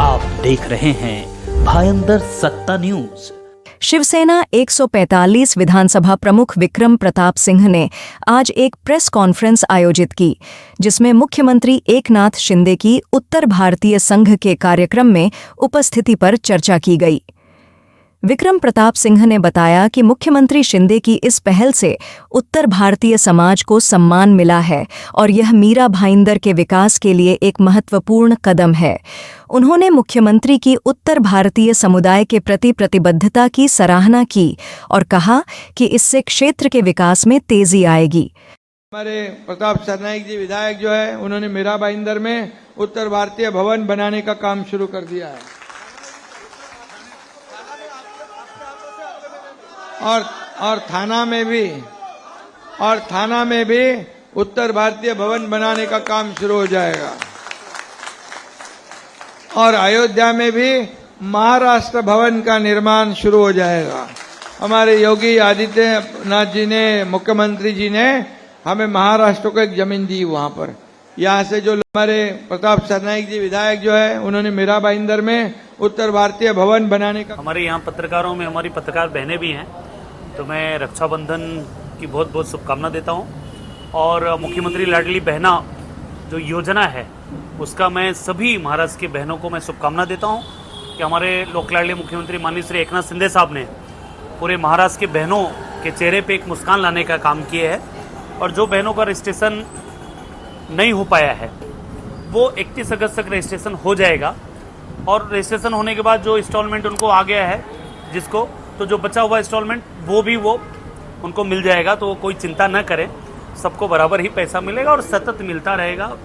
आप देख रहे हैं भायंदर सत्ता न्यूज। शिवसेना 145 विधानसभा प्रमुख विक्रम प्रताप सिंह ने आज एक प्रेस कॉन्फ्रेंस आयोजित की, जिसमें मुख्यमंत्री एकनाथ शिंदे की उत्तर भारतीय संघ के कार्यक्रम में उपस्थिति पर चर्चा की गई। विक्रम प्रताप सिंह ने बताया कि मुख्यमंत्री शिंदे की इस पहल से उत्तर भारतीय समाज को सम्मान मिला है और यह मीरा भाईंदर के विकास के लिए एक महत्वपूर्ण कदम है। उन्होंने मुख्यमंत्री की उत्तर भारतीय समुदाय के प्रति प्रतिबद्धता की सराहना की और कहा कि इससे क्षेत्र के विकास में तेजी आएगी। हमारे प्रताप सरनाईक जी विधायक जो है, उन्होंने मीरा भाईंदर में उत्तर भारतीय भवन बनाने का काम शुरू कर दिया है और थाना में भी उत्तर भारतीय भवन बनाने का काम शुरू हो जाएगा और अयोध्या में भी महाराष्ट्र भवन का निर्माण शुरू हो जाएगा। हमारे योगी आदित्यनाथ जी ने, मुख्यमंत्री जी ने हमें महाराष्ट्र को एक जमीन दी वहां पर। यहाँ से जो हमारे प्रताप सरनाईक जी विधायक जो है, उन्होंने मीरा भाईंदर में उत्तर भारतीय भवन बनाने का। हमारे यहाँ पत्रकारों में हमारी पत्रकार बहनें भी हैं, तो मैं रक्षाबंधन की बहुत बहुत शुभकामना देता हूँ। और मुख्यमंत्री लाडली बहना जो योजना है, उसका मैं सभी महाराष्ट्र की बहनों को मैं शुभकामना देता हूँ कि हमारे लोक लाडले मुख्यमंत्री माननीय श्री एकनाथ शिंदे साहब ने पूरे महाराष्ट्र के बहनों के चेहरे पे एक मुस्कान लाने का काम किया है। और जो बहनों का रजिस्ट्रेशन नहीं हो पाया है, वो 31 अगस्त तक रजिस्ट्रेशन हो जाएगा और रजिस्ट्रेशन होने के बाद जो इंस्टॉलमेंट उनको आ गया है जिसको, तो जो बचा हुआ इंस्टॉलमेंट वो उनको मिल जाएगा। तो वो कोई चिंता न करें, सबको बराबर ही पैसा मिलेगा और सतत मिलता रहेगा।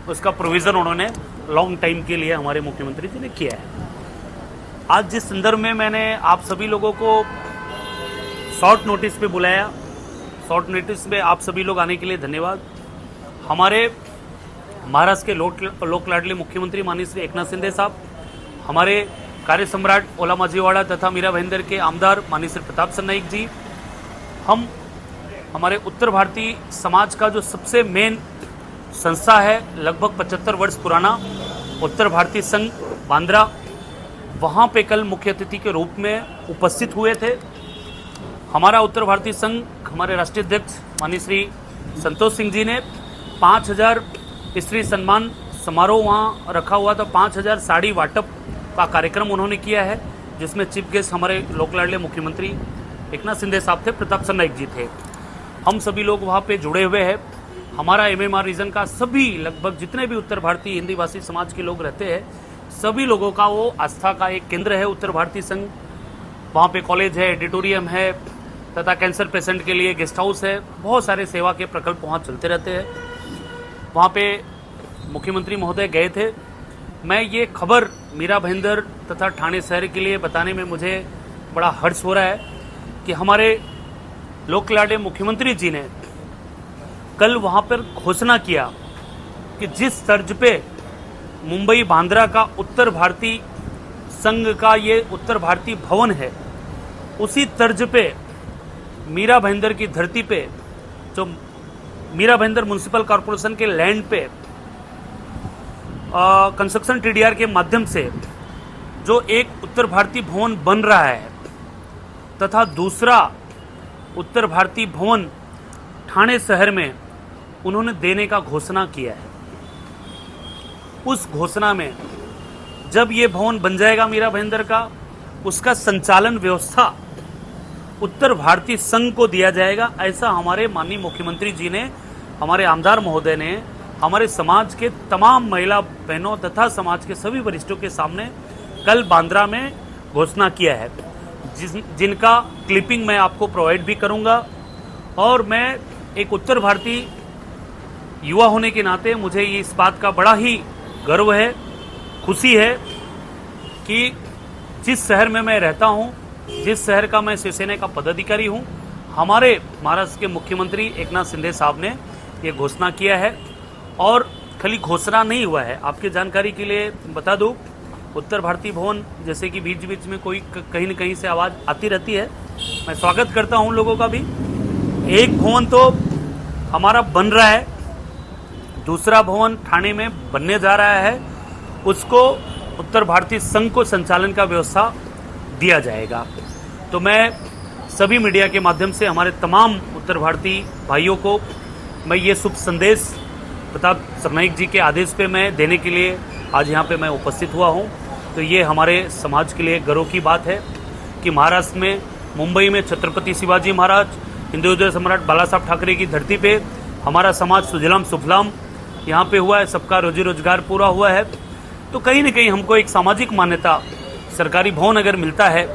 उसका प्रोविज़न उन्होंने लॉन्ग टाइम के लिए हमारे मुख्यमंत्री जी ने किया है। आज जिस संदर्भ में मैंने आप सभी लोगों को शॉर्ट नोटिस पे बुलाया, शॉर्ट नोटिस पे आप सभी लोग आने के लिए धन्यवाद। हमारे महाराष्ट्र के लोक लाडले मुख्यमंत्री माननीय श्री एकनाथ शिंदे साहब, हमारे कार्य सम्राट ओला माझीवाड़ा तथा मीरा भाईंदर के आमदार माननीय श्री प्रताप सरनाईक जी, हम हमारे उत्तर भारतीय समाज का जो सबसे मेन संस्था है, लगभग 75 वर्ष पुराना उत्तर भारतीय संघ बांद्रा, वहाँ पे कल मुख्य अतिथि के रूप में उपस्थित हुए थे। हमारा उत्तर भारतीय संघ, हमारे राष्ट्रीय अध्यक्ष माननीय श्री संतोष सिंह जी ने 5000 स्त्री सम्मान समारोह वहाँ रखा हुआ था। 5000 साड़ी वाटप का कार्यक्रम उन्होंने किया है, जिसमें चीफ गेस्ट हमारे लोक लाडले मुख्यमंत्री एकनाथ शिंदे साहब थे, प्रताप सरनाईक जी थे। हम सभी लोग वहाँ पे जुड़े हुए हैं। हमारा एमएमआर रीजन का सभी लगभग जितने भी उत्तर भारतीय हिंदी भाषी समाज के लोग रहते हैं, सभी लोगों का वो आस्था का एक केंद्र है उत्तर भारतीय संघ। वहाँ पे कॉलेज है, एडिटोरियम है तथा कैंसर पेशेंट के लिए गेस्ट हाउस है। बहुत सारे सेवा के प्रकल्प वहाँ चलते रहते हैं। वहाँ पे मुख्यमंत्री महोदय गए थे। मैं ये खबर मीरा भाईंदर तथा ठाणे शहर के लिए बताने में मुझे बड़ा हर्ष हो रहा है कि हमारे लोक लाडले मुख्यमंत्री जी ने कल वहाँ पर घोषणा किया कि जिस तर्ज पे मुंबई बांद्रा का उत्तर भारतीय संघ का ये उत्तर भारतीय भवन है, उसी तर्ज पे मीरा भाईंदर की धरती पे, जो मीरा भाईंदर म्युनिसिपल कॉरपोरेशन के लैंड पे कंस्ट्रक्शन टीडीआर के माध्यम से जो एक उत्तर भारतीय भवन बन रहा है तथा दूसरा उत्तर भारतीय भवन ठाणे शहर में उन्होंने देने का घोषणा किया है। उस घोषणा में जब ये भवन बन जाएगा मीरा भाईंदर का, उसका संचालन व्यवस्था उत्तर भारतीय संघ को दिया जाएगा। ऐसा हमारे माननीय मुख्यमंत्री जी ने, हमारे आमदार महोदय ने हमारे समाज के तमाम महिला बहनों तथा समाज के सभी वरिष्ठों के सामने कल बांद्रा में घोषणा किया है, जिनका क्लिपिंग मैं आपको प्रोवाइड भी करूंगा। और मैं एक उत्तर भारतीय युवा होने के नाते मुझे इस बात का बड़ा ही गर्व है, खुशी है कि जिस शहर में मैं रहता हूं, जिस शहर का मैं शिवसेना का पदाधिकारी हूं, हमारे महाराष्ट्र के मुख्यमंत्री एकनाथ शिंदे साहब ने ये घोषणा किया है। और खाली घोषणा नहीं हुआ है, आपकी जानकारी के लिए बता दूं, उत्तर भारतीय भवन जैसे कि बीच बीच में कोई कहीं न कहीं से आवाज़ आती रहती है, मैं स्वागत करता हूं लोगों का भी। एक भवन तो हमारा बन रहा है, दूसरा भवन ठाणे में बनने जा रहा है। उसको उत्तर भारतीय संघ को संचालन का व्यवस्था दिया जाएगा। तो मैं सभी मीडिया के माध्यम से हमारे तमाम उत्तर भारतीय भाइयों को मैं ये शुभ संदेश प्रताप सरनाईक जी के आदेश पे मैं देने के लिए आज यहाँ पे मैं उपस्थित हुआ हूँ। तो ये हमारे समाज के लिए गर्व की बात है कि महाराष्ट्र में मुंबई में छत्रपति शिवाजी महाराज, हिंदू हृदय सम्राट बाला साहब ठाकरे की धरती पे हमारा समाज सुजलाम सुफलाम यहाँ पे हुआ है, सबका रोजी रोजगार पूरा हुआ है। तो कहीं न कहीं हमको एक सामाजिक मान्यता, सरकारी भवन अगर मिलता है,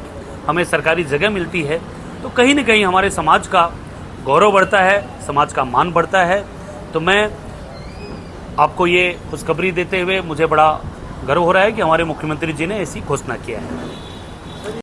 हमें सरकारी जगह मिलती है, तो कहीं न कहीं हमारे समाज का गौरव बढ़ता है, समाज का मान बढ़ता है। तो मैं आपको ये खुशखबरी देते हुए मुझे बड़ा गर्व हो रहा है कि हमारे मुख्यमंत्री जी ने ऐसी घोषणा किया है।